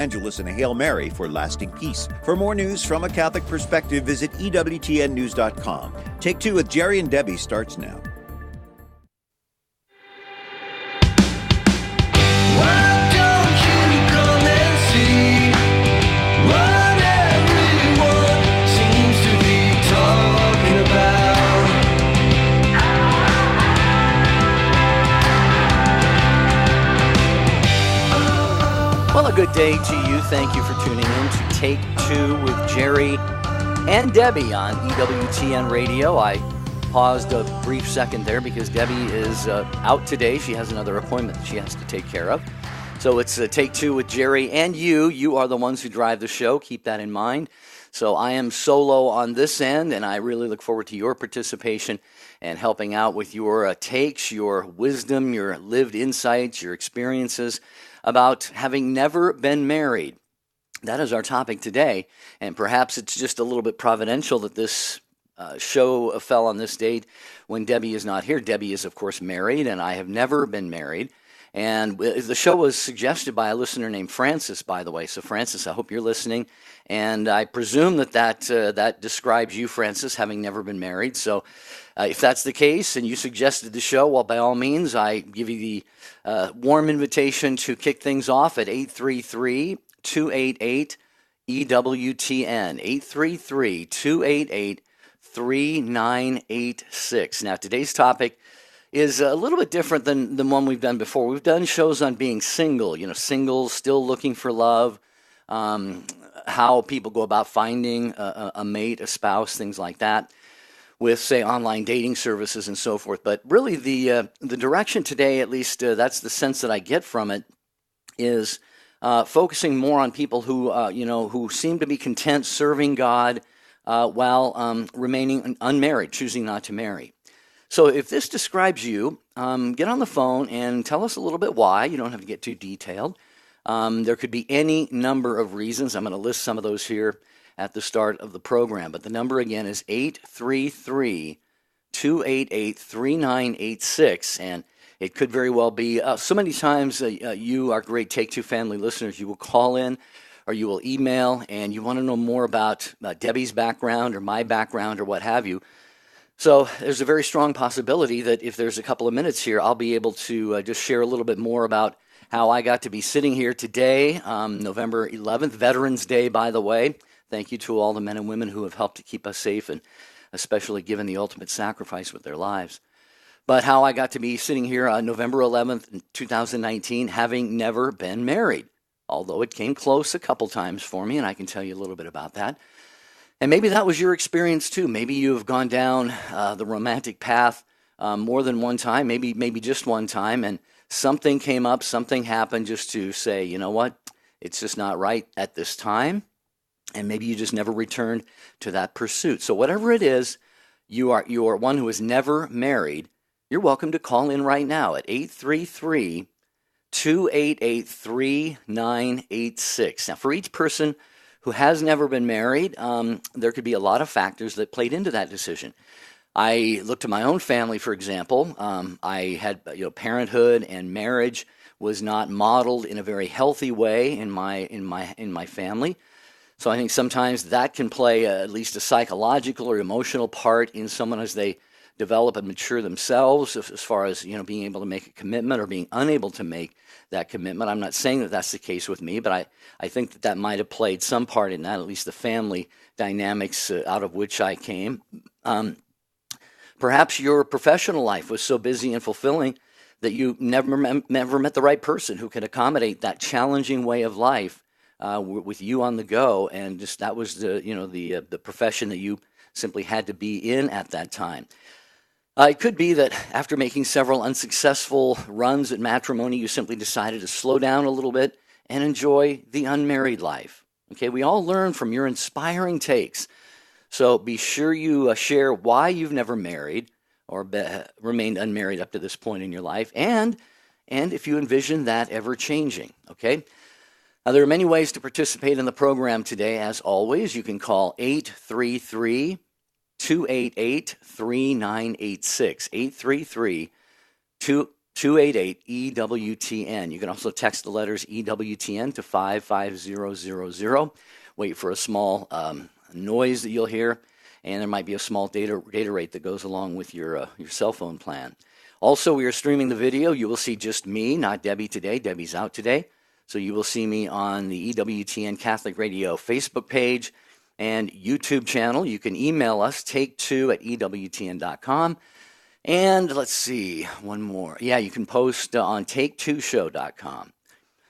And you listen to Hail Mary for lasting peace. For more news from a Catholic perspective, visit EWTNnews.com. Take Two with Jerry and Debbie starts now. Why don't you come and see what everyone seems to be talking about? Well, a good day to you. Thank you for tuning in to Take Two with Jerry and Debbie on EWTN Radio. I paused a brief second there because Debbie is out today. She has another appointment that she has to take care of. So it's Take Two with Jerry and you. You are the ones who drive the show. Keep that in mind. So I am solo on this end, and I really look forward to your participation and helping out with your takes, your wisdom, your lived insights, your experiences about having never been married. That is our topic today, and perhaps it's just a little bit providential that this show fell on this date when Debbie is not here. Debbie is, of course, married, and I have never been married. And the show was suggested by a listener named Francis, by the way. So, Francis, I hope you're listening. And I presume that describes you, Francis, having never been married. So, if that's the case and you suggested the show, well, by all means, I give you the warm invitation to kick things off at 833-288-EWTN, 833-288-3986. Now, today's topic is a little bit different than the one we've done before. We've done shows on being single, singles, still looking for love, how people go about finding a mate, a spouse, things like that, with, say, online dating services and so forth. But really the direction today, at least that's the sense that I get from it, is focusing more on people who, who seem to be content serving God while remaining unmarried, choosing not to marry. So if this describes you, get on the phone and tell us a little bit why. You don't have to get too detailed. There could be any number of reasons. I'm going to list some of those here at the start of the program. But the number again is 833-288-3986. And it could very well be, so many times you, our great Take Two family listeners, you will call in or you will email and you want to know more about Debbie's background or my background or what have you. So there's a very strong possibility that if there's a couple of minutes here, I'll be able to just share a little bit more about how I got to be sitting here today, November 11th, Veterans Day, by the way. Thank you to all the men and women who have helped to keep us safe and especially given the ultimate sacrifice with their lives. But how I got to be sitting here on November 11th, 2019, having never been married, although it came close a couple times for me, and I can tell you a little bit about that. And maybe that was your experience too. Maybe you have gone down the romantic path more than one time, maybe just one time, and something came up, something happened just to say, you know what, it's just not right at this time, and maybe you just never returned to that pursuit. So whatever it is, you are one who is never married, you're welcome to call in right now at 833-288-3986. Now, for each person who has never been married, there could be a lot of factors that played into that decision. I looked at my own family, for example. I had, parenthood and marriage was not modeled in a very healthy way in my family. So I think sometimes that can play at least a psychological or emotional part in someone as they develop and mature themselves, as far as being able to make a commitment or being unable to make that commitment. I'm not saying that that's the case with me, but I think that might have played some part in that, at least the family dynamics out of which I came. Perhaps your professional life was so busy and fulfilling that you never met the right person who could accommodate that challenging way of life with you on the go, and just that was the profession that you simply had to be in at that time. It could be that after making several unsuccessful runs at matrimony, you simply decided to slow down a little bit and enjoy the unmarried life. Okay, we all learn from your inspiring takes. So be sure you share why you've never married or remained unmarried up to this point in your life, and if you envision that ever changing. Okay. Now, there are many ways to participate in the program today. As always, you can call 833-288-3986, 288-EWTN. You can also text the letters EWTN to 55000. Wait for a small noise that you'll hear, and there might be a small data rate that goes along with your cell phone plan. Also, we are streaming the video. You will see just me, not Debbie today. Debbie's out today. So you will see me on the EWTN Catholic Radio Facebook page and YouTube channel. You can email us, take2@EWTN.com. And let's see, one more. Yeah, you can post on take2show.com.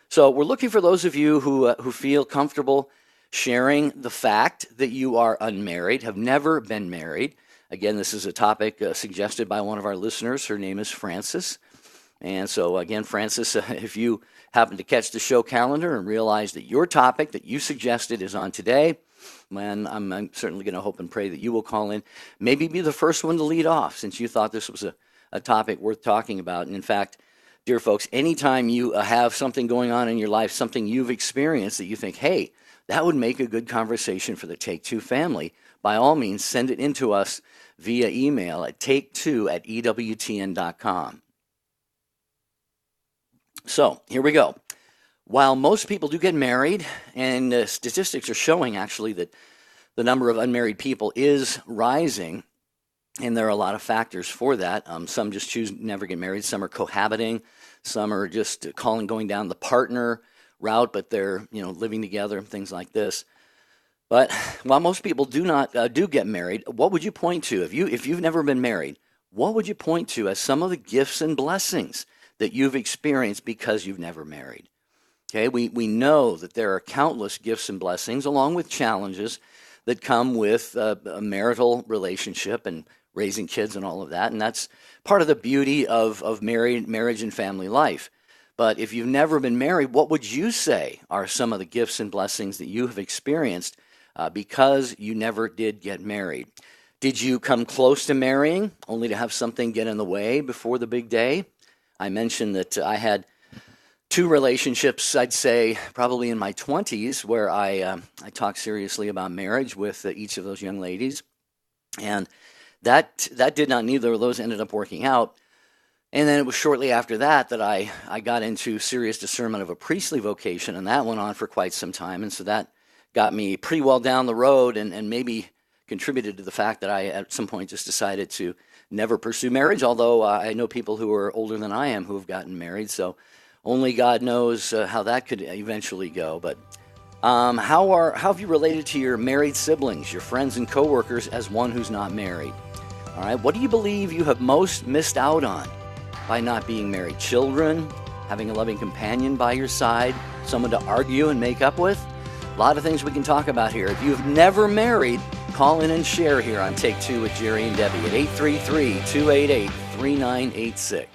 So we're looking for those of you who feel comfortable sharing the fact that you are unmarried, have never been married. Again, this is a topic suggested by one of our listeners. Her name is Frances. And so again, Frances, if you happen to catch the show calendar and realize that your topic that you suggested is on today, man, I'm certainly going to hope and pray that you will call in. Maybe be the first one to lead off, since you thought this was a topic worth talking about. And in fact, dear folks, anytime you have something going on in your life, something you've experienced that you think, hey, that would make a good conversation for the Take Two family, by all means, send it in to us via email at take2@EWTN.com. So here we go. While most people do get married, and statistics are showing actually that the number of unmarried people is rising, and there are a lot of factors for that. Some just choose never get married. Some are cohabiting. Some are just going down the partner route, but they're living together, things like this. But while most people do get married, what would you point to if you've never been married? What would you point to as some of the gifts and blessings that you've experienced because you've never married? Okay, we know that there are countless gifts and blessings, along with challenges that come with a marital relationship and raising kids and all of that, and that's part of the beauty of marriage and family life. But if you've never been married, what would you say are some of the gifts and blessings that you have experienced because you never did get married? Did you come close to marrying only to have something get in the way before the big day? I mentioned that I had 2 relationships, I'd say, probably in my 20s, where I talked seriously about marriage with each of those young ladies. And that did not, neither of those ended up working out. And then it was shortly after that I got into serious discernment of a priestly vocation, and that went on for quite some time. And so that got me pretty well down the road and maybe contributed to the fact that I at some point just decided to never pursue marriage, although I know people who are older than I am who have gotten married. So only God knows how that could eventually go. But how have you related to your married siblings, your friends and coworkers, as one who's not married? All right, what do you believe you have most missed out on by not being married? Children, having a loving companion by your side, someone to argue and make up with? A lot of things we can talk about here. If you've never married, call in and share here on Take Two with Jerry and Debbie at 833-288-3986.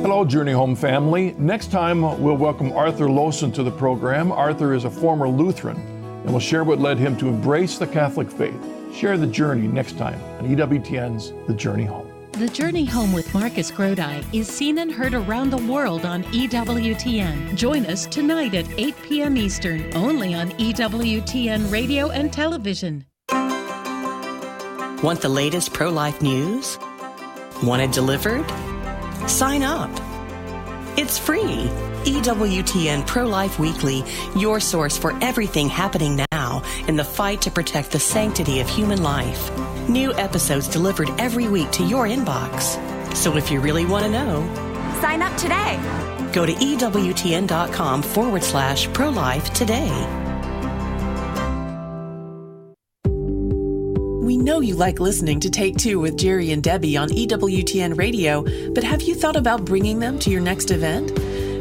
Hello, Journey Home family. Next time, we'll welcome Arthur Lawson to the program. Arthur is a former Lutheran and will share what led him to embrace the Catholic faith. Share the journey next time on EWTN's The Journey Home. The Journey Home with Marcus Grodi is seen and heard around the world on EWTN. Join us tonight at 8 p.m. Eastern, only on EWTN Radio and Television. Want the latest pro-life news? Want it delivered? Sign up. It's free. EWTN Pro-Life Weekly, your source for everything happening now in the fight to protect the sanctity of human life. New episodes delivered every week to your inbox. So if you really want to know, sign up today. Go to EWTN.com/pro-life today. We know you like listening to Take Two with Jerry and Debbie on EWTN Radio, but have you thought about bringing them to your next event?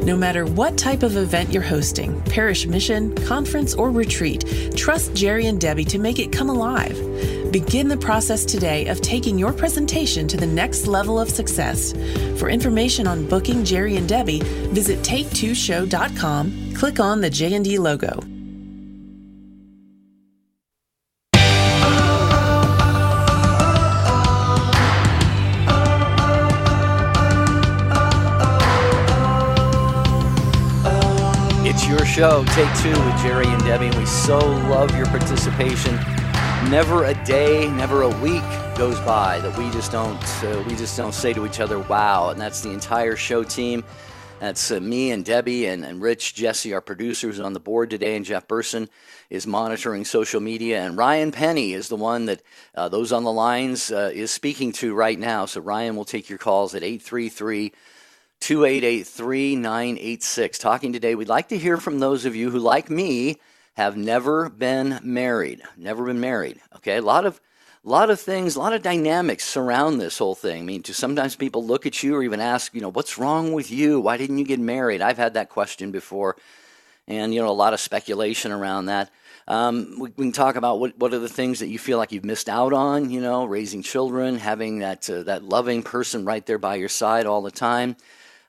No matter what type of event you're hosting, parish mission, conference, or retreat, trust Jerry and Debbie to make it come alive. Begin the process today of taking your presentation to the next level of success. For information on booking Jerry and Debbie, visit take2show.com, click on the J&D logo. It's your show, Take Two with Jerry and Debbie, and we so love your participation Never a day, never a week goes by that we just don't say to each other, wow. And that's the entire show team. That's me and Debbie and Rich, Jesse, our producers on the board today, and Jeff Burson is monitoring social media. And Ryan Penny is the one that those on the lines is speaking to right now. So Ryan will take your calls at 833-2883-986. Talking today, we'd like to hear from those of you who, like me, have never been married. Okay, a lot of things, a lot of dynamics surround this whole thing. I mean, sometimes people look at you or even ask, what's wrong with you? Why didn't you get married? I've had that question before, and a lot of speculation around that. We can talk about what are the things that you feel like you've missed out on. Raising children, having that loving person right there by your side all the time.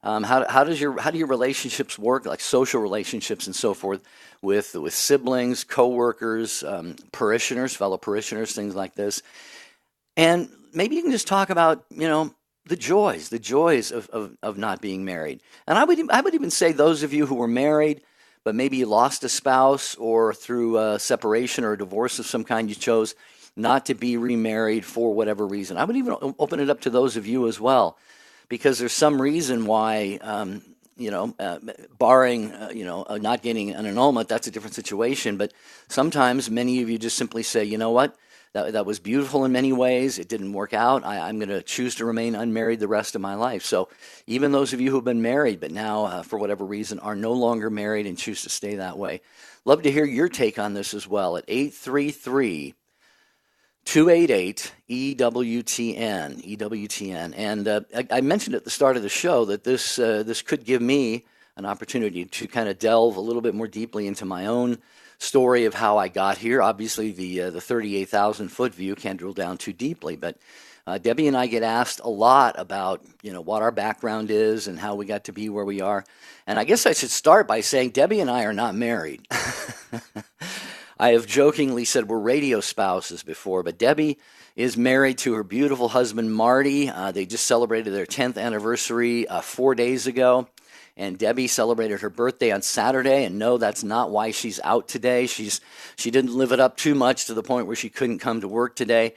How do your relationships work, like social relationships and so forth, with siblings, coworkers, fellow parishioners, things like this. And maybe you can just talk about, the joys of not being married. And I would even say those of you who were married, but maybe you lost a spouse, or through a separation or a divorce of some kind, you chose not to be remarried for whatever reason. I would even open it up to those of you as well, because there's some reason why, barring, not getting an annulment, that's a different situation. But sometimes many of you just simply say, you know what, that was beautiful in many ways. It didn't work out. I'm going to choose to remain unmarried the rest of my life. So even those of you who have been married, but now for whatever reason are no longer married and choose to stay that way, love to hear your take on this as well at 833-288 EWTN. And I mentioned at the start of the show that this could give me an opportunity to kind of delve a little bit more deeply into my own story of how I got here. Obviously, the 38,000-foot view can't drill down too deeply, but Debbie and I get asked a lot about what our background is and how we got to be where we are. And I guess I should start by saying Debbie and I are not married. I have jokingly said we're radio spouses before, but Debbie is married to her beautiful husband, Marty. They just celebrated their 10th anniversary 4 days ago, and Debbie celebrated her birthday on Saturday, and no, that's not why she's out today. She didn't live it up too much to the point where she couldn't come to work today.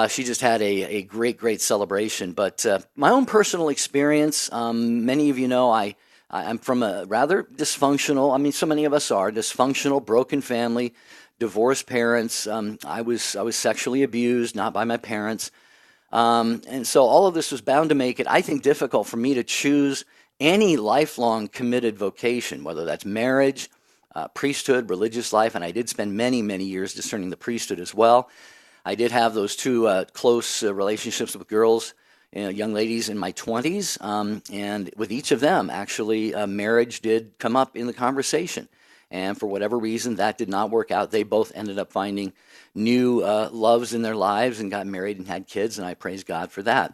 She just had a great celebration. But my own personal experience, many of you know I'm from a rather dysfunctional, so many of us are, dysfunctional, broken family, divorced parents. I was sexually abused, not by my parents. And so all of this was bound to make it, I think, difficult for me to choose any lifelong committed vocation, whether that's marriage, priesthood, religious life, and I did spend many years discerning the priesthood as well. I did have those two close relationships with girls, young ladies in my 20s, and with each of them, actually, marriage did come up in the conversation. And for whatever reason, that did not work out. They both ended up finding new loves in their lives and got married and had kids, and I praise God for that.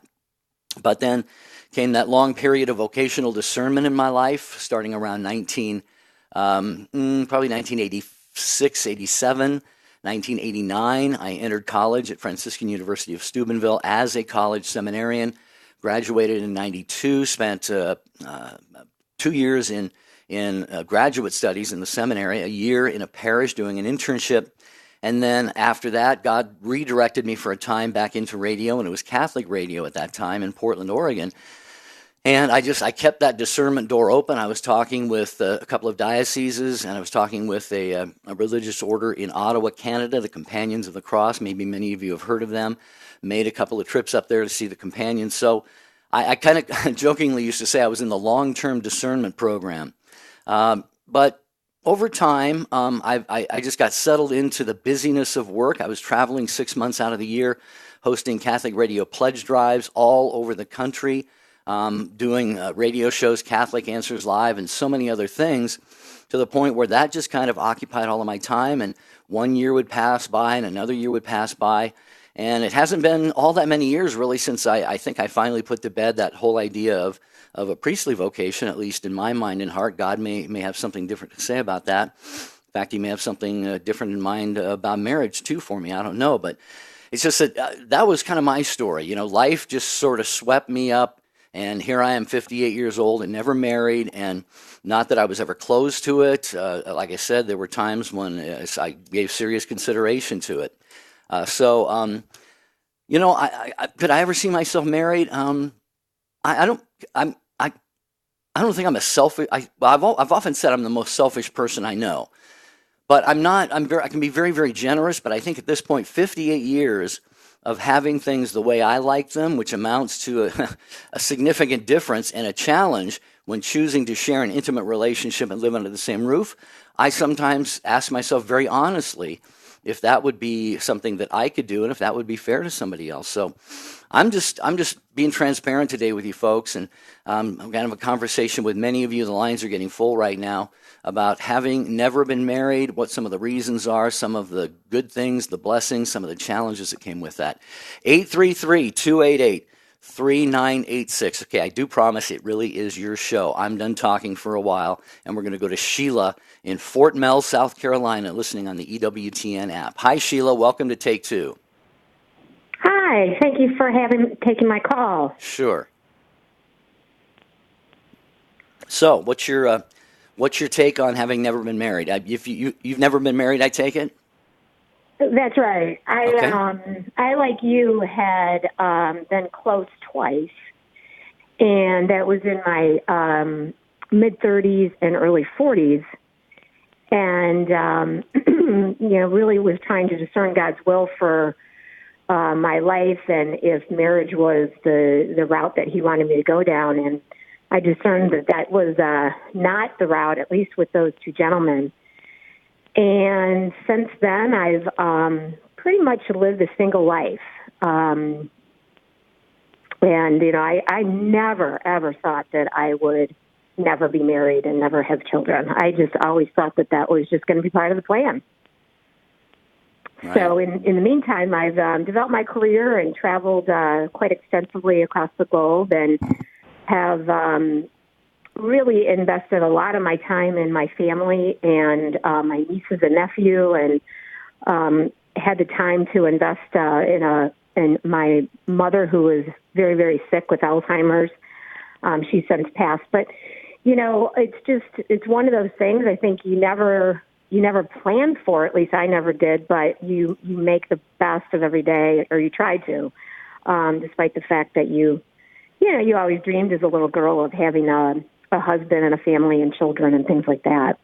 But then came that long period of vocational discernment in my life, starting around probably 1986, 87. 1989, I entered college at Franciscan University of Steubenville as a college seminarian, graduated in 92, spent 2 years in graduate studies in the seminary, a year in a parish doing an internship, and then after that, God redirected me for a time back into radio, and it was Catholic radio at that time in Portland, Oregon. And I kept that discernment door open. I was talking with a couple of dioceses, and I was talking with a religious order in Ottawa, Canada, the Companions of the Cross. Maybe many of you have heard of them. Made a couple of trips up there to see the Companions. So I kind of jokingly used to say I was in the long-term discernment program. But over time, I just got settled into the busyness of work. I was traveling 6 months out of the year, hosting Catholic radio pledge drives all over the country, doing radio shows, Catholic Answers Live, and so many other things, to the point where that just kind of occupied all of my time, and 1 year would pass by and another year would pass by, and it hasn't been all that many years really since I think I finally put to bed that whole idea of a priestly vocation, at least in my mind and heart. God may have something different to say about that. In fact, he may have something different in mind about marriage too for me. I don't know, but it's just that that was kind of my story. Life just sort of swept me up. And here I am, 58 years old and never married, and not that I was ever close to it. Like I said, there were times when I gave serious consideration to it. Could I ever see myself married? I don't. I don't think I'm a selfish. I've often said I'm the most selfish person I know, but I'm not. I can be very, very generous, but I think at this point, 58 years of having things the way I like them, which amounts to a significant difference and a challenge when choosing to share an intimate relationship and live under the same roof, I sometimes ask myself very honestly if that would be something that I could do and if that would be fair to somebody else. So I'm just being transparent today with you folks, and I'm going to have a conversation with many of you. The lines are getting full right now about having never been married, what some of the reasons are, some of the good things, the blessings, some of the challenges that came with that. 833-288-3986. Okay, I do promise it really is your show. I'm done talking for a while, and we're going to go to Sheila in Fort Mill, South Carolina, listening on the EWTN app. Hi, Sheila. Welcome to Take Two. Hi. Thank you for taking my call. Sure. So, what's your take on having never been married? If you've never been married, I take it? That's right. Okay. I like you, had been close twice, and that was in my mid-30s and early 40s, and really was trying to discern God's will for my life and if marriage was the route that He wanted me to go down, and I discerned that was not the route, at least with those two gentlemen. And since then, I've pretty much lived a single life. And, I never, ever thought that I would never be married and never have children. I just always thought that was just going to be part of the plan. Right. So in the meantime, I've developed my career and traveled quite extensively across the globe, and have really invested a lot of my time in my family and my nieces and nephew, and had the time to invest in my mother, who was very, very sick with Alzheimer's. She's since passed, but it's one of those things I think you never planned for. At least I never did, but you make the best of every day, or you try to, despite the fact that you always dreamed as a little girl of having a husband and a family and children and things like that.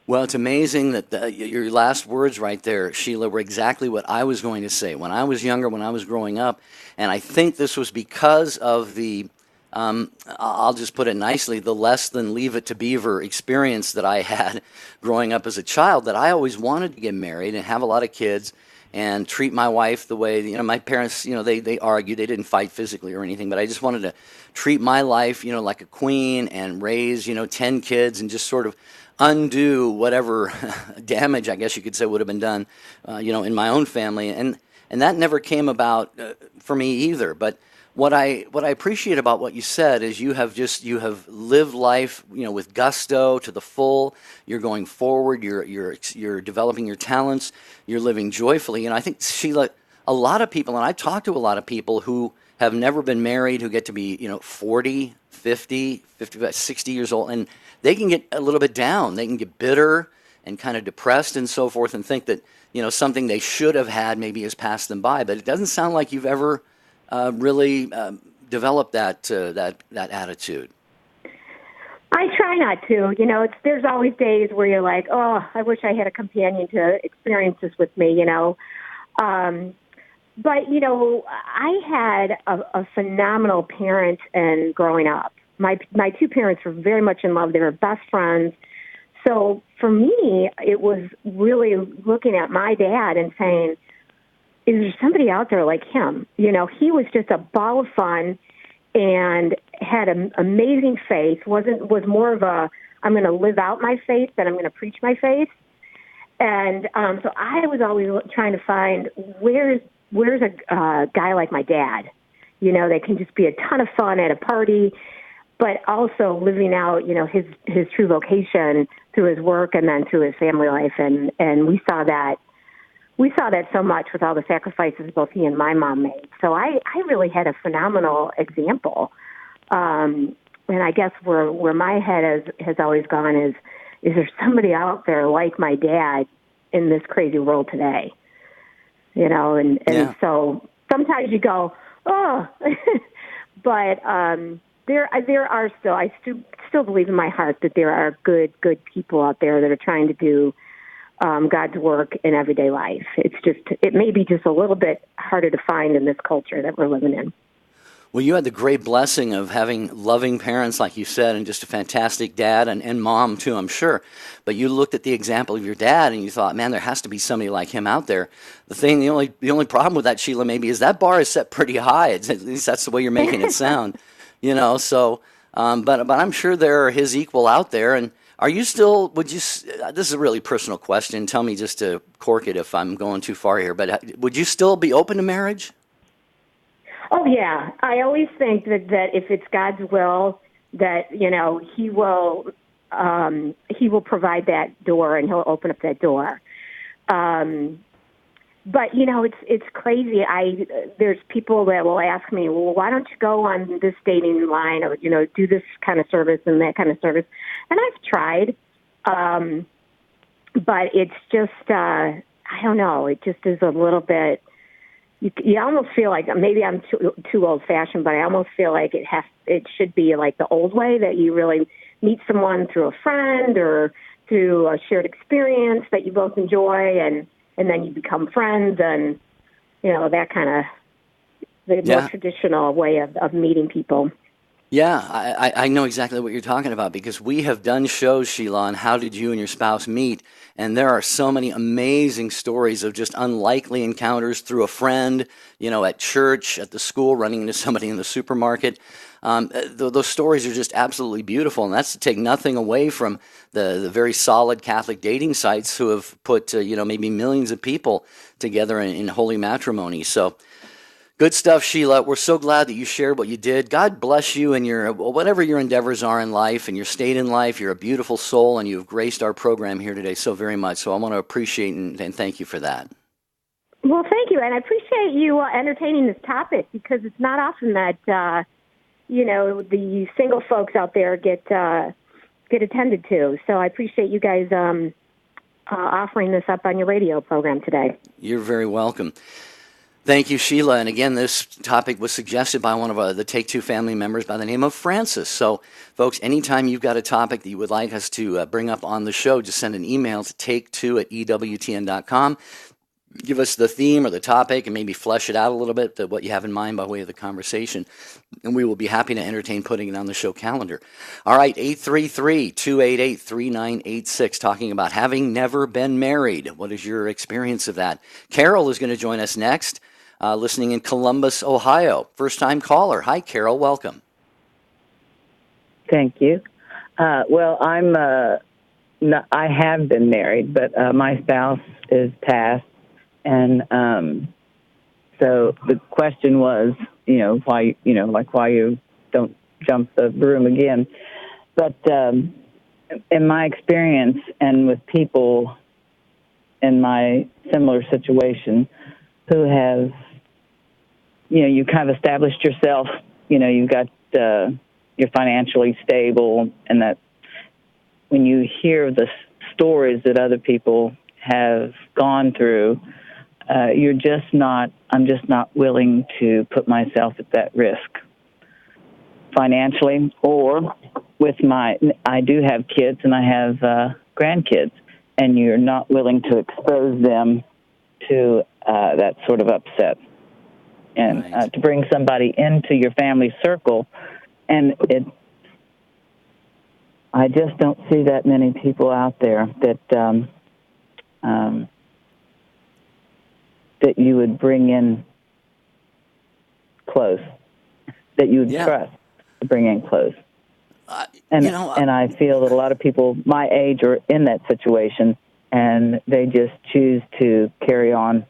Well, it's amazing that your last words right there, Sheila, were exactly what I was going to say. When I was younger, when I was growing up, and I think this was because of the, I'll just put it nicely, the less than Leave It to Beaver experience that I had growing up as a child, that I always wanted to get married and have a lot of kids and treat my wife the way, my parents, they argued. They didn't fight physically or anything, but I just wanted to treat my life, like a queen, and raise, 10 kids, and just sort of undo whatever damage, I guess you could say, would have been done, in my own family. And that never came about for me either. But what I appreciate about what you said is you have lived life, with gusto to the full. You're going forward. You're developing your talents. You're living joyfully. And I think, Sheila, a lot of people, and I've talked to a lot of people who have never been married, who get to be 40, 50, 55, 60 years old, and they can get a little bit down. They can get bitter and kind of depressed and so forth, and think that something they should have had maybe has passed them by. But it doesn't sound like you've ever really develop that attitude. I try not to. There's always days where you're like, oh, I wish I had a companion to experience this with me. But I had a phenomenal parent and growing up. My two parents were very much in love. They were best friends. So for me, it was really looking at my dad and saying, is there somebody out there like him? He was just a ball of fun and had an amazing faith. Was more of a, I'm going to live out my faith than I'm going to preach my faith. And so I was always trying to find where's a guy like my dad, that can just be a ton of fun at a party, but also living out, his true vocation through his work and then through his family life. And we saw that so much with all the sacrifices both he and my mom made. So I really had a phenomenal example. And I guess where my head has always gone is there somebody out there like my dad in this crazy world today? and so sometimes you go, oh, but there are still, I still believe in my heart that there are good people out there that are trying to do God's work in everyday life. It may be just a little bit harder to find in this culture that we're living in. Well, you had the great blessing of having loving parents, like you said, and just a fantastic dad and mom, too, I'm sure. But you looked at the example of your dad, and you thought, man, there has to be somebody like him out there. The only problem with that, Sheila, maybe, is that bar is set pretty high. At least that's the way you're making it sound, So, but I'm sure there are his equal out there. And are you still, this is a really personal question. Tell me just to cork it if I'm going too far here. But would you still be open to marriage? Oh, yeah. I always think that if it's God's will, that, he will provide that door and he'll open up that door. But, it's crazy. There's people that will ask me, well, why don't you go on this dating line or, do this kind of service and that kind of service? And I've tried. But it's just, I don't know, it just is a little bit, you almost feel like, maybe I'm too old-fashioned, but I almost feel like it should be like the old way, that you really meet someone through a friend or through a shared experience that you both enjoy, and then you become friends, and, that kind of the more traditional way of meeting people. Yeah, I know exactly what you're talking about, because we have done shows, Sheila, on how did you and your spouse meet, and there are so many amazing stories of just unlikely encounters through a friend, at church, at the school, running into somebody in the supermarket. Those stories are just absolutely beautiful, and that's to take nothing away from the very solid Catholic dating sites who have put, maybe millions of people together in holy matrimony. So, good stuff, Sheila. We're so glad that you shared what you did. God bless you and your whatever your endeavors are in life and your state in life. You're a beautiful soul, and you've graced our program here today so very much. So I want to appreciate and thank you for that. Well, thank you, and I appreciate you entertaining this topic, because it's not often that the single folks out there get attended to. So I appreciate you guys offering this up on your radio program today. You're very welcome. Thank you, Sheila. And again, this topic was suggested by one of the Take Two family members by the name of Francis. So, folks, anytime you've got a topic that you would like us to bring up on the show, just send an email to take2@EWTN.com. Give us the theme or the topic and maybe flesh it out a little bit to what you have in mind by way of the conversation. And we will be happy to entertain putting it on the show calendar. All right, 833-288-3986, talking about having never been married. What is your experience of that? Carol is going to join us next. Listening in Columbus, Ohio. First-time caller. Hi, Carol. Welcome. Thank you. Well, I have been married, but my spouse is passed, and so the question was, why you don't jump the broom again. But in my experience, and with people in my similar situation who have, you kind of established yourself, you've got, you're financially stable, and that when you hear the stories that other people have gone through, I'm just not willing to put myself at that risk financially, or with I do have kids and I have grandkids, and you're not willing to expose them to that sort of upset. And Right. To bring somebody into your family circle, and I just don't see that many people out there that that you would bring in close, that you would trust to bring in close. And I feel that a lot of people my age are in that situation, and they just choose to carry on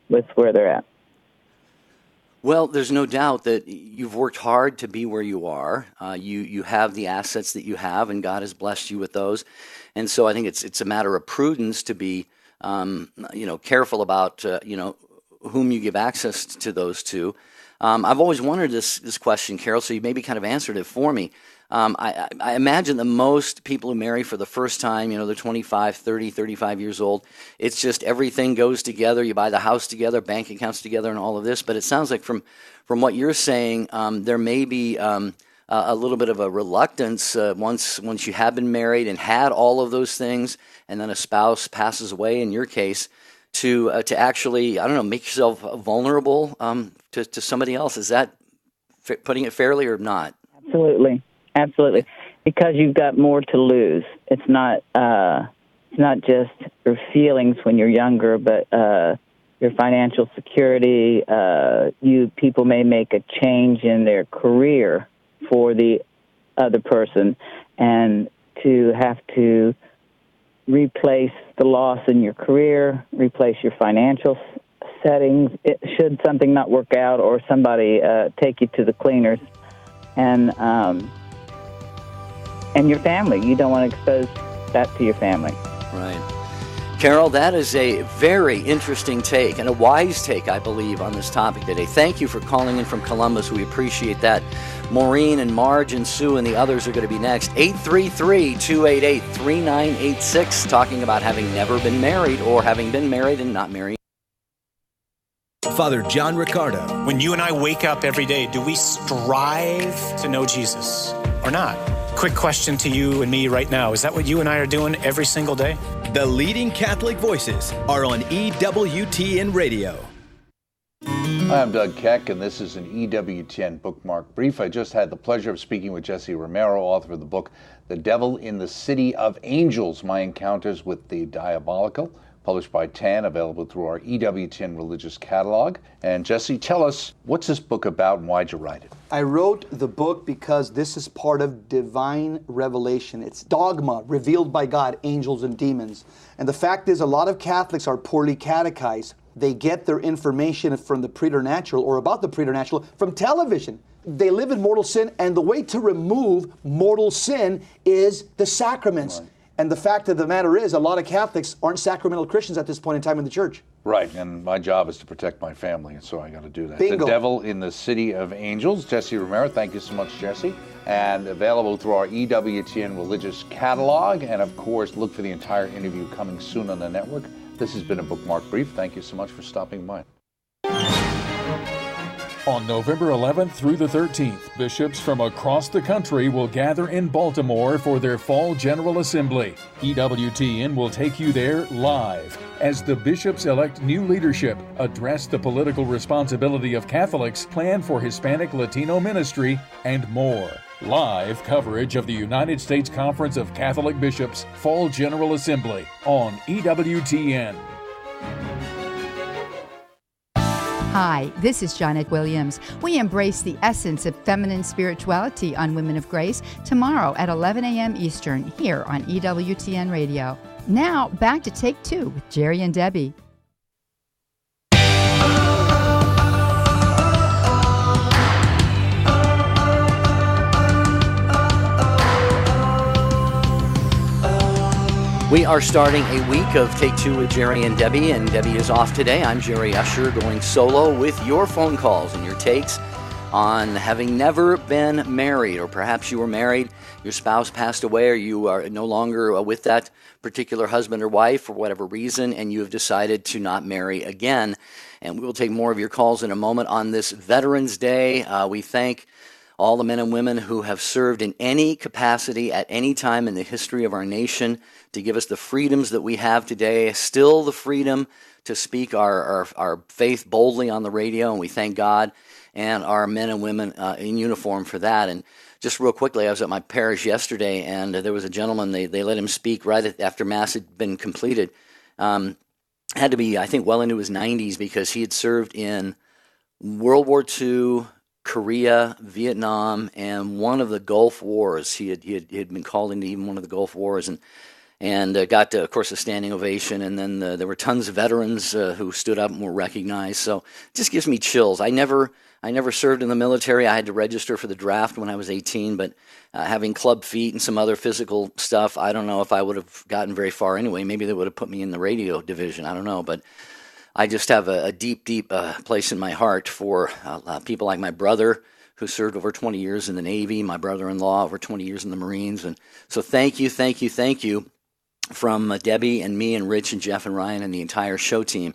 with where they're at. Well, there's no doubt that you've worked hard to be where you are. You have the assets that you have, and God has blessed you with those. And so I think it's a matter of prudence to be, careful about, whom you give access to those to. I've always wondered this question, Carol, so you maybe kind of answered it for me. I imagine that most people who marry for the first time, they're 25, 30, 35 years old. It's just everything goes together. You buy the house together, bank accounts together, and all of this. But it sounds like from what you're saying, there may be a little bit of a reluctance once you have been married and had all of those things, and then a spouse passes away, in your case, to actually, make yourself vulnerable to somebody else. Is that putting it fairly or not? Absolutely, because you've got more to lose. It's not just your feelings when you're younger, but your financial security. People may make a change in their career for the other person, and to have to replace the loss in your career, replace your financial settings, should something not work out or somebody take you to the cleaners, and your family. You don't want to expose that to your family. Right. Carol, that is a very interesting take and a wise take, I believe, on this topic today. Thank you for calling in from Columbus. We appreciate that. Maureen and Marge and Sue and the others are going to be next. 833-288-3986, talking about having never been married or having been married and not married. Father John Riccardo. When you and I wake up every day, do we strive to know Jesus or not? Quick question to you and me right now. Is that what you and I are doing every single day? The leading Catholic voices are on EWTN Radio. Hi, I'm Doug Keck, and this is an EWTN bookmark brief. I just had the pleasure of speaking with Jesse Romero, author of the book, The Devil in the City of Angels, My Encounters with the Diabolical, published by TAN, available through our EWTN religious catalog. And Jesse, tell us, what's this book about and why'd you write it? I wrote the book because this is part of divine revelation. It's dogma revealed by God, angels and demons. And the fact is, a lot of Catholics are poorly catechized. They get their information from the preternatural or about the preternatural from television. They live in mortal sin, and the way to remove mortal sin is the sacraments. Right. And the fact of the matter is, a lot of Catholics aren't sacramental Christians at this point in time in the church. Right, and my job is to protect my family, and so I got to do that. Bingo. The Devil in the City of Angels, Jesse Romero. Thank you so much, Jesse. And available through our EWTN religious catalog. And of course, look for the entire interview coming soon on the network. This has been a bookmark brief. Thank you so much for stopping by. On November 11th through the 13th, bishops from across the country will gather in Baltimore for their Fall General Assembly. EWTN will take you there live as the bishops elect new leadership, address the political responsibility of Catholics, plan for Hispanic Latino ministry, and more. Live coverage of the United States Conference of Catholic Bishops Fall General Assembly on EWTN. Hi, this is Janet Williams. We embrace the essence of feminine spirituality on Women of Grace tomorrow at 11 a.m. Eastern here on EWTN Radio. Now, back to Take Two with Jerry and Debbie. We are starting a week of Take Two with Jerry and Debbie is off today. I'm Jerry Usher going solo with your phone calls and your takes on having never been married, or perhaps you were married, your spouse passed away, or you are no longer with that particular husband or wife for whatever reason, and you have decided to not marry again. And we will take more of your calls in a moment on this Veterans Day. We thank all the men and women who have served in any capacity at any time in the history of our nation to give us the freedoms that we have today, still the freedom to speak our faith boldly on the radio, and we thank God and our men and women in uniform for that. And just real quickly, I was at my parish yesterday, and there was a gentleman, they let him speak right after Mass had been completed. Had to be, I think, well into his 90s because he had served in World War II, Korea, Vietnam, and one of the Gulf Wars. He had been called into even one of the Gulf Wars, and got, of course, a standing ovation. And then there were tons of veterans who stood up and were recognized. So it just gives me chills. I never served in the military. I had to register for the draft when I was 18, but having club feet and some other physical stuff, I don't know if I would have gotten very far anyway. Maybe they would have put me in the radio division. I don't know, but I just have a deep, deep place in my heart for people like my brother, who served over 20 years in the Navy, my brother-in-law over 20 years in the Marines. And so thank you from Debbie and me and Rich and Jeff and Ryan and the entire show team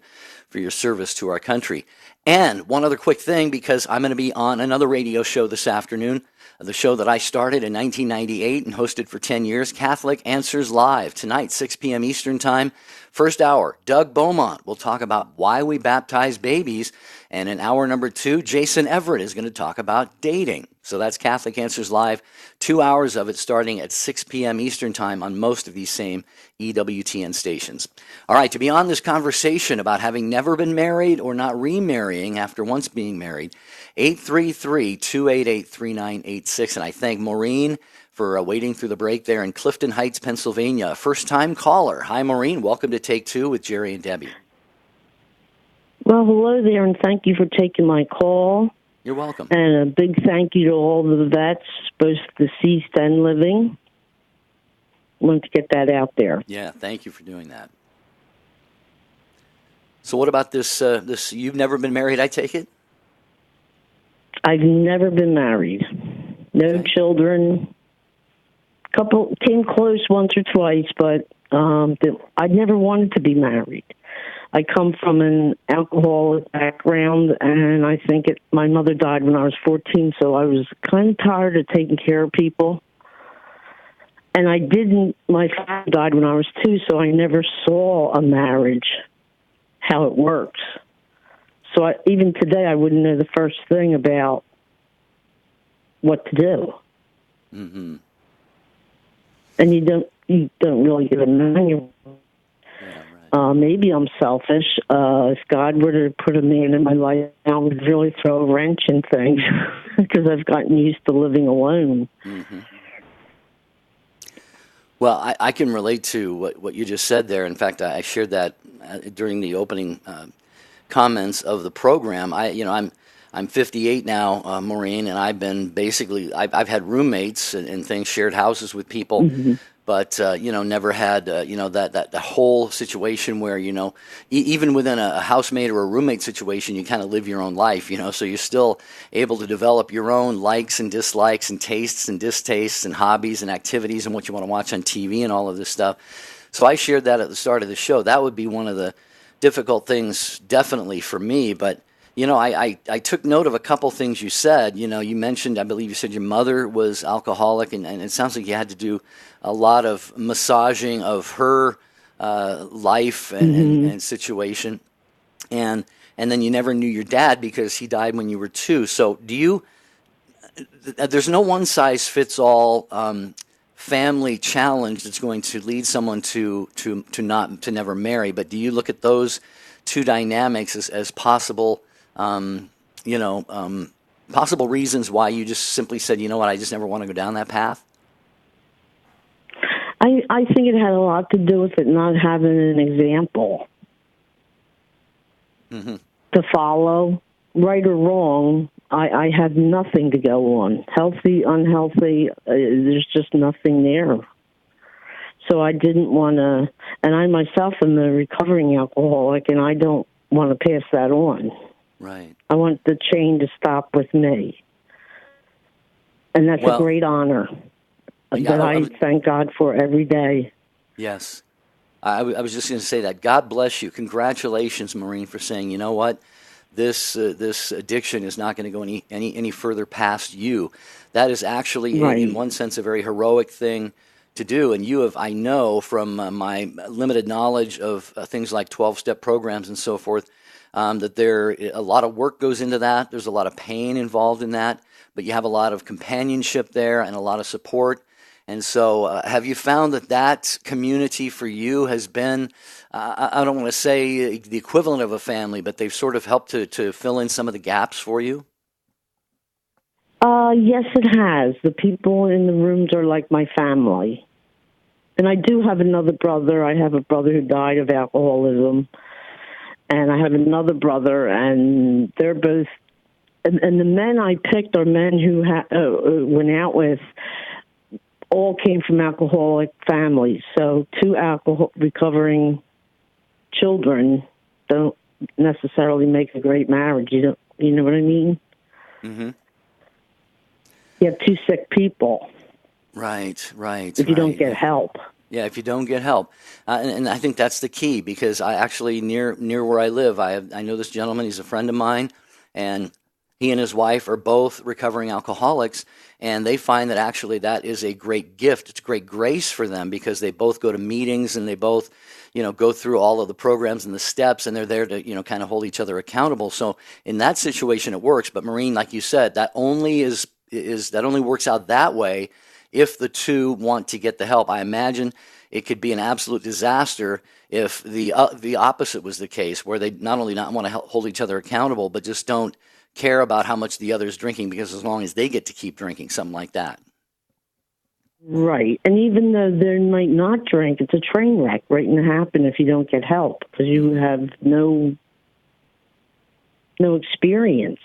for your service to our country. And one other quick thing, because I'm going to be on another radio show this afternoon, the show that I started in 1998 and hosted for 10 years, Catholic Answers Live, tonight, 6 p.m. Eastern Time. First hour, Doug Beaumont will talk about why we baptize babies. And in hour number 2, Jason Everett is going to talk about dating. So that's Catholic Answers Live, 2 hours of it starting at 6 p.m. Eastern Time on most of these same EWTN stations. All right, to be on this conversation about having never been married or not remarrying after once being married, 833-288-3986. And I thank Maureen for waiting through the break there in Clifton Heights, Pennsylvania. A first-time caller. Hi, Maureen. Welcome to Take Two with Jerry and Debbie. Well, hello there, and thank you for taking my call. You're welcome. And a big thank you to all the vets, both deceased and living. I wanted to get that out there. Yeah, thank you for doing that. So what about this, you've never been married, I take it? I've never been married. No children. Couple came close once or twice, but I never wanted to be married. I come from an alcoholic background, and I think my mother died when I was 14, so I was kind of tired of taking care of people. And my father died when I was 2, so I never saw a marriage, how it works. So even today, I wouldn't know the first thing about what to do. Mm-hmm. And you don't really get a manual. Maybe I'm selfish. If God were to put a man in my life, I would really throw a wrench in things because I've gotten used to living alone. Mm-hmm. Well, I can relate to what you just said there. In fact, I shared that during the opening comments of the program. I'm 58 now, Maureen, and I've been I've had roommates and things, shared houses with people. Mm-hmm. But, never had, that whole situation where, even within a housemate or a roommate situation, you kind of live your own life, so you're still able to develop your own likes and dislikes and tastes and distastes and hobbies and activities and what you want to watch on TV and all of this stuff. So I shared that at the start of the show. That would be one of the difficult things definitely for me, but I took note of a couple things you said. You mentioned, I believe you said your mother was alcoholic, and it sounds like you had to do a lot of massaging of her life and situation. And then you never knew your dad because he died when you were 2. So there's no one-size-fits-all family challenge that's going to lead someone to never marry, but do you look at those two dynamics as possible possible reasons why you just simply said, I just never want to go down that path? I think it had a lot to do with it not having an example to follow, right or wrong. I had nothing to go on. Healthy, unhealthy, there's just nothing there. So I didn't want to, and I myself am a recovering alcoholic, and I don't want to pass that on. Right. I want the chain to stop with me. And that's a great honor that I thank God for every day. Yes. I was just going to say that. God bless you. Congratulations, Maureen, for saying, you know what, this addiction is not going to go any further past you. That is actually, in one sense, a very heroic thing to do. And you have, I know from my limited knowledge of things like 12-step programs and so forth, that a lot of work goes into that. There's a lot of pain involved in that, but you have a lot of companionship there and a lot of support. And so have you found that community for you has been, I don't want to say the equivalent of a family, but they've sort of helped to fill in some of the gaps for you? Yes, it has. The people in the rooms are like my family. And I do have another brother. I have a brother who died of alcoholism. And I have another brother, and they're both, and the men I picked are men who went out with, all came from alcoholic families. So 2 recovering children, necessarily make a great marriage. You know what I mean? Mm-hmm. You have two sick people. Right. If you don't get help. Yeah, if you don't get help, and I think that's the key, because I actually near where I live, I know this gentleman. He's a friend of mine, and he and his wife are both recovering alcoholics, and they find that actually that is a great gift. It's great grace for them, because they both go to meetings and they both, go through all of the programs and the steps, and they're there to, kind of hold each other accountable. So in that situation, it works. But Maureen, like you said, that only works out that way if the two want to get the help. I imagine it could be an absolute disaster if the opposite was the case, where they not only not want to hold each other accountable, but just don't care about how much the other's drinking, because as long as they get to keep drinking, something like that. Right. And even though they might not drink, it's a train wreck waiting to happen if you don't get help, because you have no experience.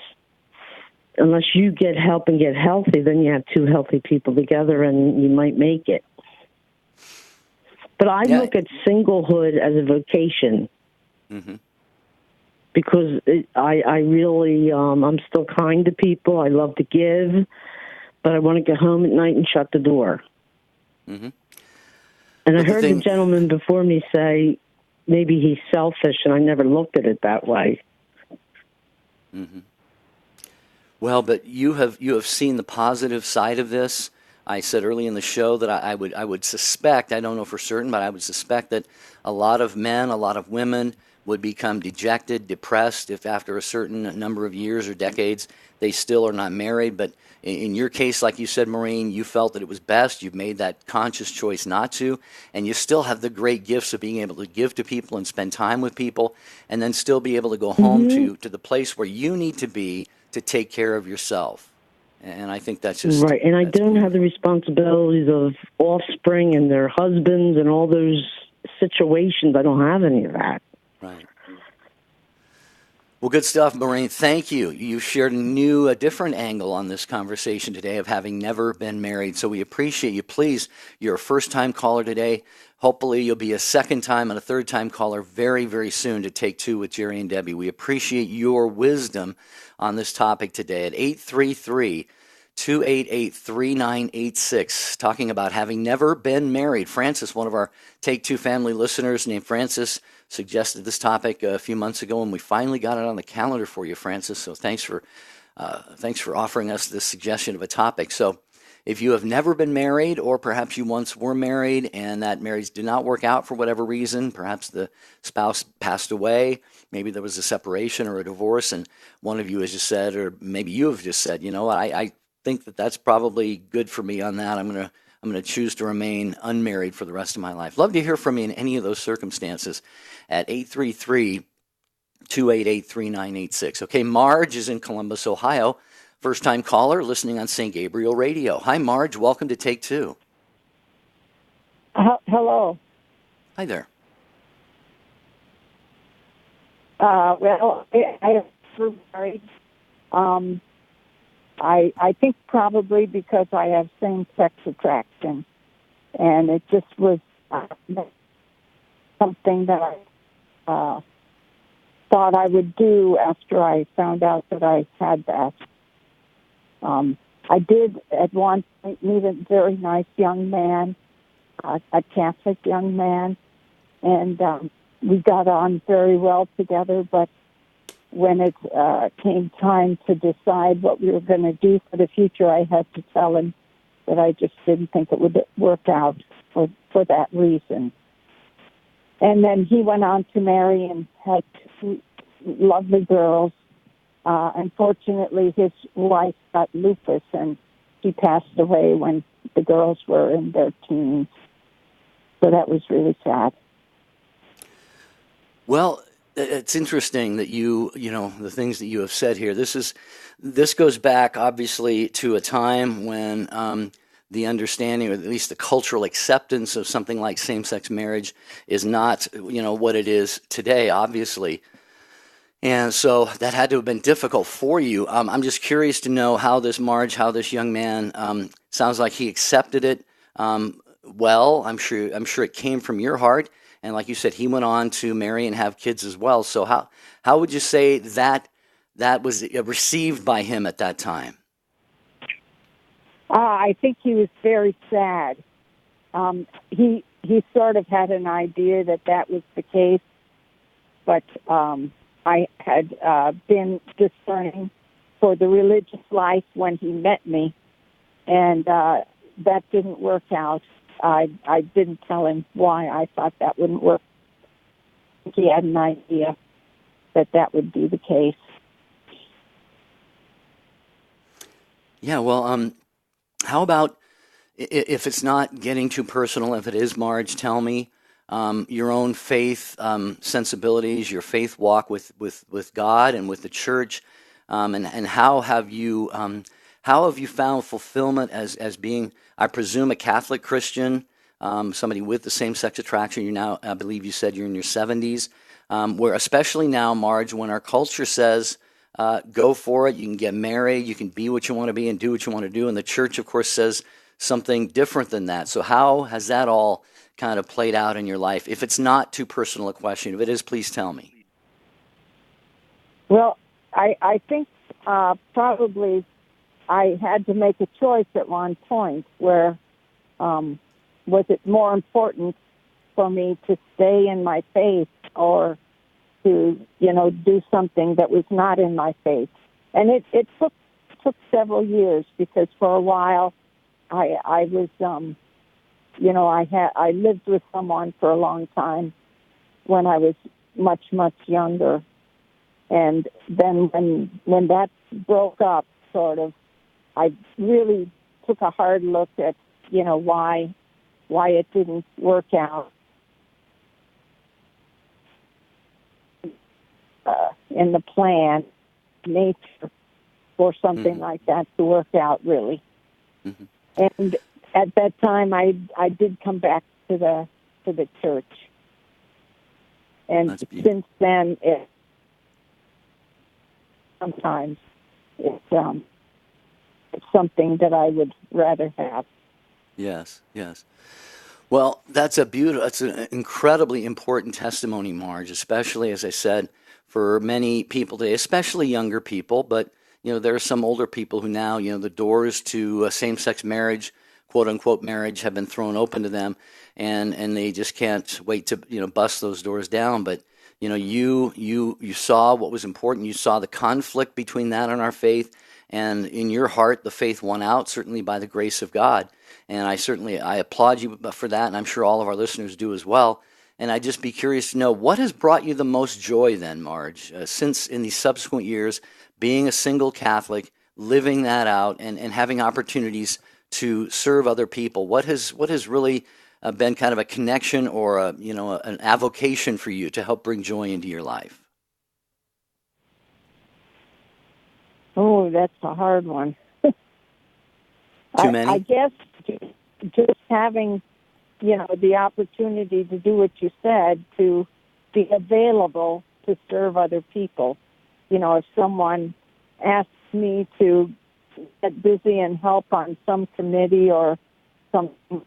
Unless you get help and get healthy, then you have two healthy people together and you might make it. But I look at singlehood as a vocation. Mm-hmm. Because I really, I'm still kind to people. I love to give, but I want to get home at night and shut the door. Mm-hmm. And I heard the gentleman before me say maybe he's selfish, and I never looked at it that way. Mm-hmm. Well, but you have seen the positive side of this. I said early in the show that I would suspect, I don't know for certain, but I would suspect that a lot of men, a lot of women would become dejected, depressed if after a certain number of years or decades they still are not married. But in your case, like you said, Maureen, you felt that it was best. You've made that conscious choice not to, and you still have the great gifts of being able to give to people and spend time with people, and then still be able to go home to the place where you need to be to take care of yourself. And I think that's just right. And I don't have the responsibilities of offspring and their husbands and all those situations. I don't have any of that. Right. Well, good stuff, Maureen. Thank you. You shared a different angle on this conversation today of having never been married. So we appreciate you. Please, you're a first-time caller today. Hopefully you'll be a second-time and a third-time caller very, very soon to Take Two with Jerry and Debbie. We appreciate your wisdom on this topic today at 833-288-3986, talking about having never been married. Francis, one of our Take Two family listeners named Francis, suggested this topic a few months ago, and we finally got it on the calendar for you, Francis. So thanks for offering us this suggestion of a topic. So if you have never been married, or perhaps you once were married and that marriage did not work out for whatever reason, perhaps the spouse passed away, maybe there was a separation or a divorce, and one of you has just said, or maybe you have just said, I think that's probably good for me on that. I'm going to choose to remain unmarried for the rest of my life. Love to hear from you in any of those circumstances at 833-288-3986. Okay, Marge is in Columbus, Ohio. First-time caller listening on St. Gabriel Radio. Hi, Marge. Welcome to Take Two. Hello. Hi there. Well, I am married. I think probably because I have same-sex attraction, and it just was something that I thought I would do after I found out that I had that. I did at one point meet a very nice young man, a Catholic young man, and we got on very well together, but when it came time to decide what we were going to do for the future, I had to tell him that I just didn't think it would work out for that reason. And then he went on to marry and had two lovely girls. Unfortunately, his wife got lupus, and he passed away when the girls were in their teens. So that was really sad. Well, it's interesting that the things that you have said here. This goes back, obviously, to a time when the understanding, or at least the cultural acceptance of something like same-sex marriage is not, what it is today, obviously. And so that had to have been difficult for you. I'm just curious to know how this young man, sounds like he accepted it well. I'm sure it came from your heart. And like you said, he went on to marry and have kids as well. So how would you say that was received by him at that time? I think he was very sad. He sort of had an idea that was the case, but I had been discerning for the religious life when he met me, and that didn't work out. I didn't tell him why I thought that wouldn't work. He had an idea that would be the case. Yeah, well, how about, if it's not getting too personal, if it is, Marge, tell me your own faith sensibilities, your faith walk with God and with the church, and how have you found fulfillment as being, I presume, a Catholic Christian, somebody with the same-sex attraction. You're now, I believe you said you're in your 70s, where especially now, Marge, when our culture says, go for it, you can get married, you can be what you want to be and do what you want to do, and the church, of course, says something different than that. So how has that all kind of played out in your life? If it's not too personal a question, if it is, please tell me. Well, I think probably I had to make a choice at one point where was it more important for me to stay in my faith or to, do something that was not in my faith. And it took several years, because for a while I was, I lived with someone for a long time when I was much, much younger. And then when that broke up, sort of, I really took a hard look at, why it didn't work out. In the plan, nature, for something like that to work out, really. Mm-hmm. And at that time, I did come back to the church, and since then, sometimes it's something that I would rather have. Yes. Well, that's an incredibly important testimony, Marge, especially, as I said, for many people today, especially younger people, but there are some older people who now, the doors to same-sex marriage, quote-unquote marriage, have been thrown open to them, and they just can't wait to bust those doors down. But you saw what was important. You saw the conflict between that and our faith, and in your heart, the faith won out, certainly by the grace of God. And I applaud you for that, and I'm sure all of our listeners do as well. And I'd just be curious to know, what has brought you the most joy then, Marge, since in these subsequent years, being a single Catholic, living that out, and having opportunities to serve other people? What has really been kind of a connection or an avocation for you to help bring joy into your life? Oh, that's a hard one. Too many? I guess just having, the opportunity to do what you said, to be available to serve other people. If someone asks me to get busy and help on some committee or something,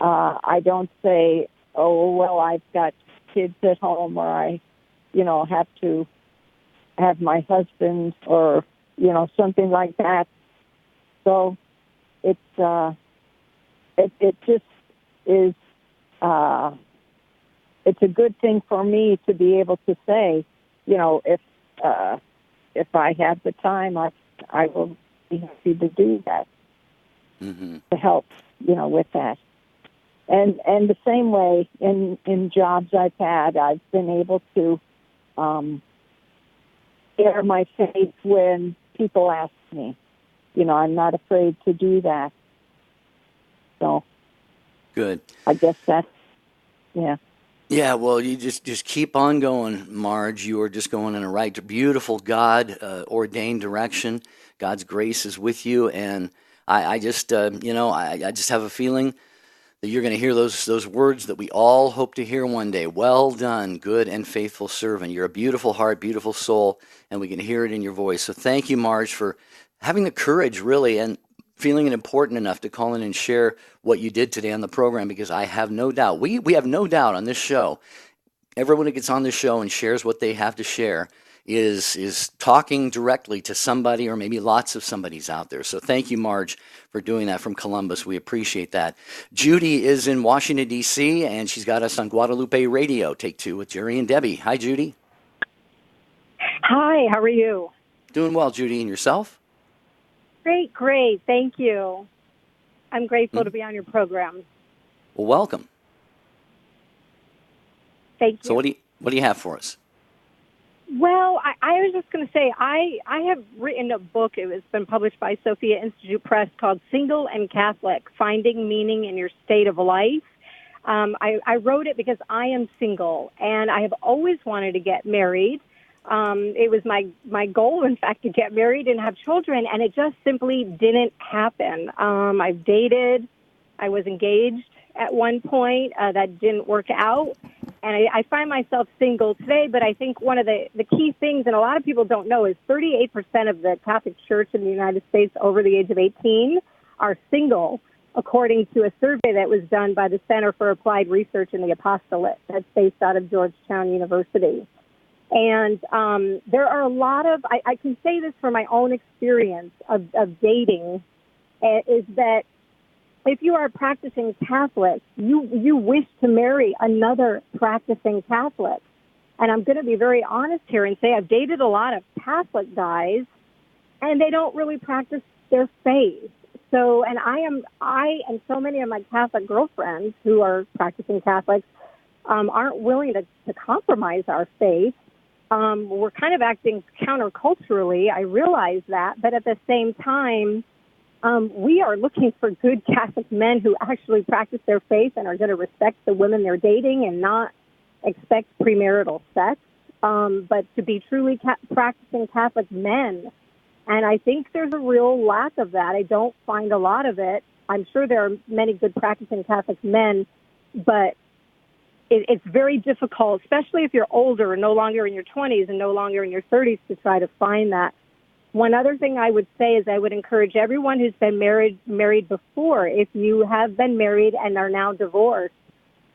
I don't say, oh, well, I've got kids at home, or I, have to have my husband, or, something like that. So it just is, it's a good thing for me to be able to say, if I have the time, I will be happy to do that, to help, with that. And the same way in jobs I've had, I've been able to share my faith when people ask me. I'm not afraid to do that. So good. I guess that's, yeah. Yeah, well, you just keep on going, Marge. You are just going in a right, beautiful God ordained direction. God's grace is with you, and I just I just have a feeling that you're going to hear those words that we all hope to hear one day. Well done, good and faithful servant. You're a beautiful heart, beautiful soul, and we can hear it in your voice. So thank you, Marge, for having the courage, really, and feeling it important enough to call in and share what you did today on the program, because I have no doubt, we have no doubt on this show, everyone who gets on this show and shares what they have to share is talking directly to somebody, or maybe lots of somebody's out there. So thank you, Marge, for doing that from Columbus. We appreciate that. Judy is in Washington, D.C., and she's got us on Guadalupe Radio. Take two with Jerry and Debbie. Hi, Judy. Hi, how are you? Doing well, Judy. And yourself? Great. Thank you. I'm grateful to be on your program. Well, welcome. Thank you. So what do you have for us? Well, I was just going to say, I have written a book. It's been published by Sophia Institute Press called Single and Catholic, Finding Meaning in Your State of Life. I wrote it because I am single, and I have always wanted to get married. It was my goal, in fact, to get married and have children, and it just simply didn't happen. I've dated. I was engaged at one point. That didn't work out. And I find myself single today, but I think one of the key things, and a lot of people don't know, is 38% of the Catholic Church in the United States over the age of 18 are single, according to a survey that was done by the Center for Applied Research in the Apostolate that's based out of Georgetown University. And there are a lot of, I can say this from my own experience of dating, is that if you are a practicing Catholic, you wish to marry another practicing Catholic. And I'm going to be very honest here and say I've dated a lot of Catholic guys, and they don't really practice their faith. So, and I and so many of my Catholic girlfriends who are practicing Catholics aren't willing to compromise our faith. We're kind of acting counterculturally. I realize that, but at the same time, we are looking for good Catholic men who actually practice their faith and are going to respect the women they're dating and not expect premarital sex, but to be truly practicing Catholic men. And I think there's a real lack of that. I don't find a lot of it. I'm sure there are many good practicing Catholic men, but it's very difficult, especially if you're older and no longer in your 20s and no longer in your 30s, to try to find that. One other thing I would say is I would encourage everyone who's been married before, if you have been married and are now divorced,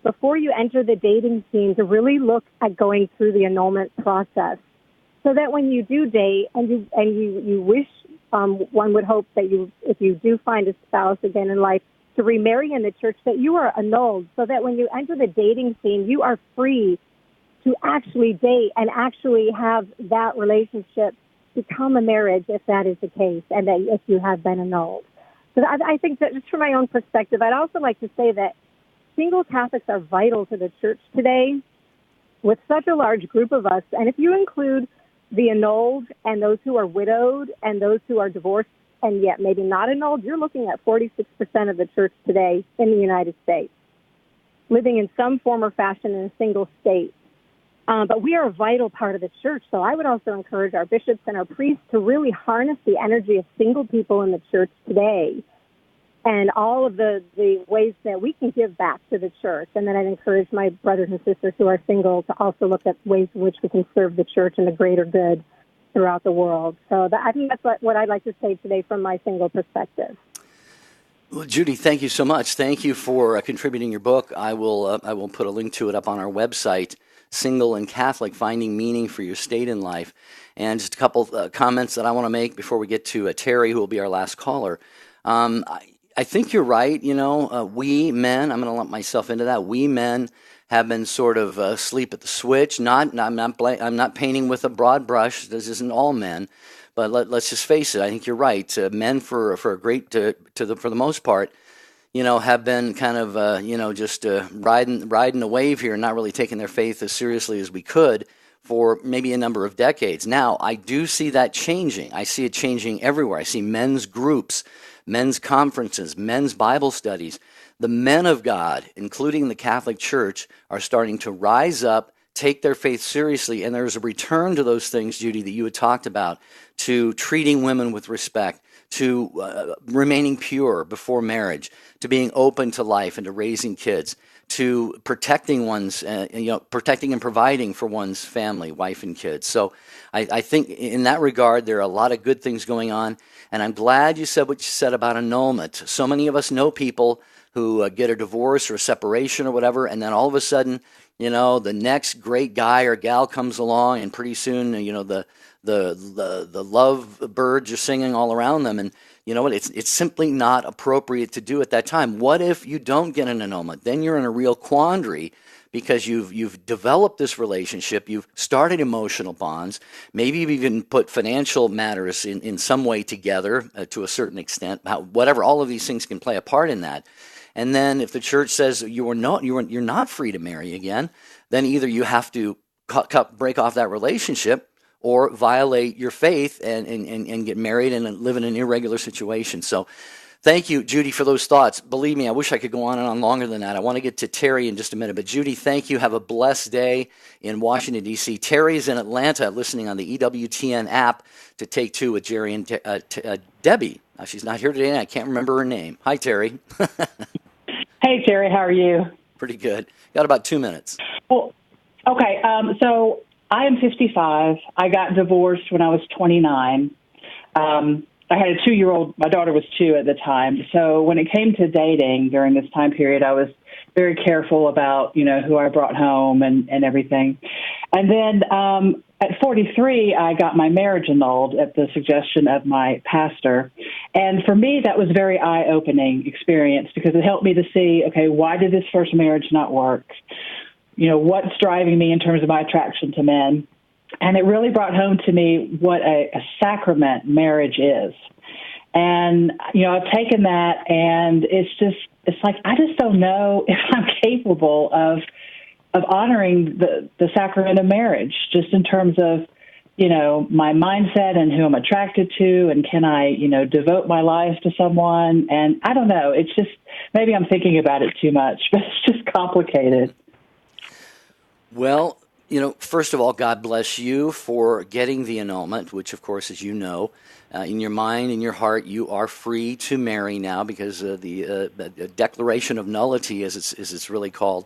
before you enter the dating scene, to really look at going through the annulment process, so that when you do date and you wish, one would hope that if you do find a spouse again in life, to remarry in the church, that you are annulled, so that when you enter the dating scene, you are free to actually date and actually have that relationship become a marriage, if that is the case, and that if you have been annulled. So I think that, just from my own perspective, I'd also like to say that single Catholics are vital to the church today, with such a large group of us. And if you include the annulled and those who are widowed and those who are divorced and yet maybe not annulled, you're looking at 46% of the church today in the United States, living in some form or fashion in a single state. But we are a vital part of the church, so I would also encourage our bishops and our priests to really harness the energy of single people in the church today and all of the ways that we can give back to the church. And then I'd encourage my brothers and sisters who are single to also look at ways in which we can serve the church and the greater good throughout the world. So I think that's what I'd like to say today from my single perspective. Well, Judy, thank you so much. Thank you for contributing your book. I will put a link to it up on our website, Single and Catholic, Finding Meaning for Your State in Life. And just a couple comments that I want to make before we get to Terry, who will be our last caller. I think you're right. We men, I'm going to lump myself into that. We men have been sort of asleep at the switch. I'm not painting with a broad brush. This isn't all men. But let's just face it. I think you're right. Men, for the most part, have been kind of just riding the wave here, and not really taking their faith as seriously as we could for maybe a number of decades. Now, I do see that changing. I see it changing everywhere. I see men's groups, men's conferences, men's Bible studies. The men of God, including the Catholic Church, are starting to rise up, take their faith seriously, and there's a return to those things, Judy, that you had talked about, to treating women with respect, to remaining pure before marriage, to being open to life and to raising kids, to protecting protecting and providing for one's family, wife and kids. So I think in that regard, there are a lot of good things going on. And I'm glad you said what you said about annulment. So many of us know people who get a divorce or a separation or whatever, and then all of a sudden, the next great guy or gal comes along, and pretty soon, the love birds are singing all around them, and you know what? It's simply not appropriate to do at that time. What if you don't get an annulment? Then you're in a real quandary because you've developed this relationship, you've started emotional bonds, maybe you've even put financial matters in some way together to a certain extent. Whatever, all of these things can play a part in that. And then if the church says you're not free to marry again, then either you have to break off that relationship or violate your faith and get married and live in an irregular situation. So thank you, Judy, for those thoughts. Believe me, I wish I could go on and on longer than that. I want to get to Terry in just a minute. But Judy, thank you. Have a blessed day in Washington, D.C. Terry's in Atlanta listening on the EWTN app to Take Two with Jerry and Debbie. Now, she's not here today, and I can't remember her name. Hi, Terry. Hey, Terry. How are you? Pretty good. Got about 2 minutes. Well, okay. So I am 55. I got divorced when I was 29. I had a 2-year-old. My daughter was 2 at the time. So when it came to dating during this time period, I was very careful about, who I brought home and everything. And then at 43, I got my marriage annulled at the suggestion of my pastor. And for me, that was a very eye-opening experience because it helped me to see, okay, why did this first marriage not work? What's driving me in terms of my attraction to men? And it really brought home to me what a sacrament marriage is. And, I've taken that, and it's like I just don't know if I'm capable of honoring the sacrament of marriage, just in terms of, my mindset and who I'm attracted to, and can I, devote my life to someone? And I don't know. It's just, maybe I'm thinking about it too much, but it's just complicated. Well, first of all, God bless you for getting the annulment, which, of course, as you know, in your mind, in your heart, you are free to marry now because the declaration of nullity, as it's really called,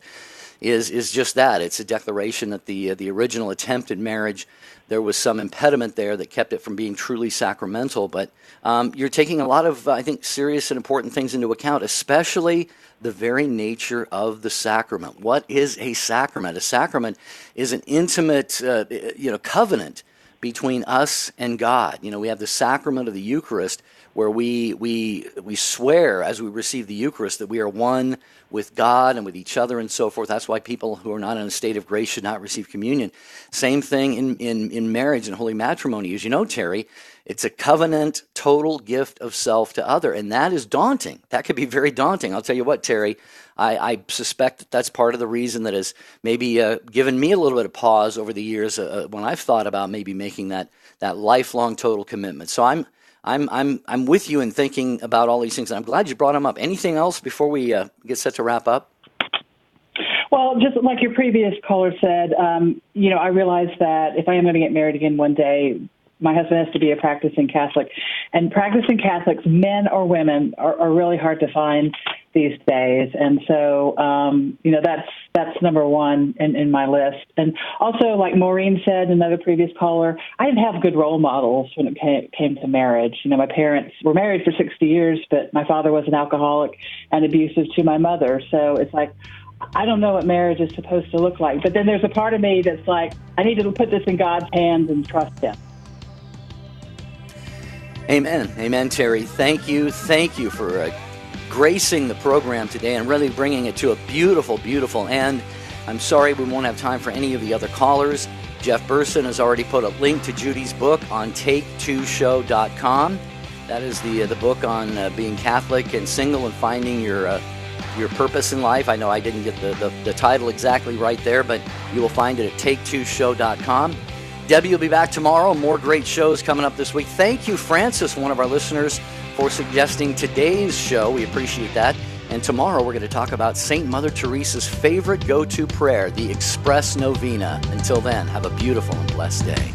is just that. It's a declaration that the original attempt at marriage, there was some impediment there that kept it from being truly sacramental. But you're taking a lot of, I think, serious and important things into account, especially the very nature of the sacrament. What is a sacrament? A sacrament is an intimate, covenant between us and God. We have the sacrament of the Eucharist, where we swear as we receive the Eucharist that we are one with God and with each other and so forth. That's why people who are not in a state of grace should not receive communion. Same thing in marriage and holy matrimony. As you know, Terry, it's a covenant, total gift of self to other, and that is daunting. That could be very daunting. I'll tell you what, Terry, I suspect that's part of the reason that has maybe given me a little bit of pause over the years when I've thought about maybe making that lifelong total commitment. So I'm with you in thinking about all these things, and I'm glad you brought them up. Anything else before we get set to wrap up? Well, just like your previous caller said, I realize that if I am going to get married again one day, my husband has to be a practicing Catholic. And practicing Catholics, men or women, are really hard to find these days. And so, that's number one in my list. And also, like Maureen said, another previous caller, I didn't have good role models when it came to marriage. My parents were married for 60 years, but my father was an alcoholic and abusive to my mother. So it's like, I don't know what marriage is supposed to look like. But then there's a part of me that's like, I need to put this in God's hands and trust him. Amen. Amen, Terry. Thank you for gracing the program today and really bringing it to a beautiful, beautiful end. I'm sorry we won't have time for any of the other callers. Jeff Burson has already put a link to Judy's book on take2show.com. That is the book on being Catholic and single and finding your purpose in life. I know I didn't get the title exactly right there, but you will find it at take2show.com. Debbie will be back tomorrow. More great shows coming up this week. Thank you, Francis, one of our listeners, for suggesting today's show. We appreciate that. And tomorrow we're going to talk about St. Mother Teresa's favorite go-to prayer, the Express Novena. Until then, have a beautiful and blessed day.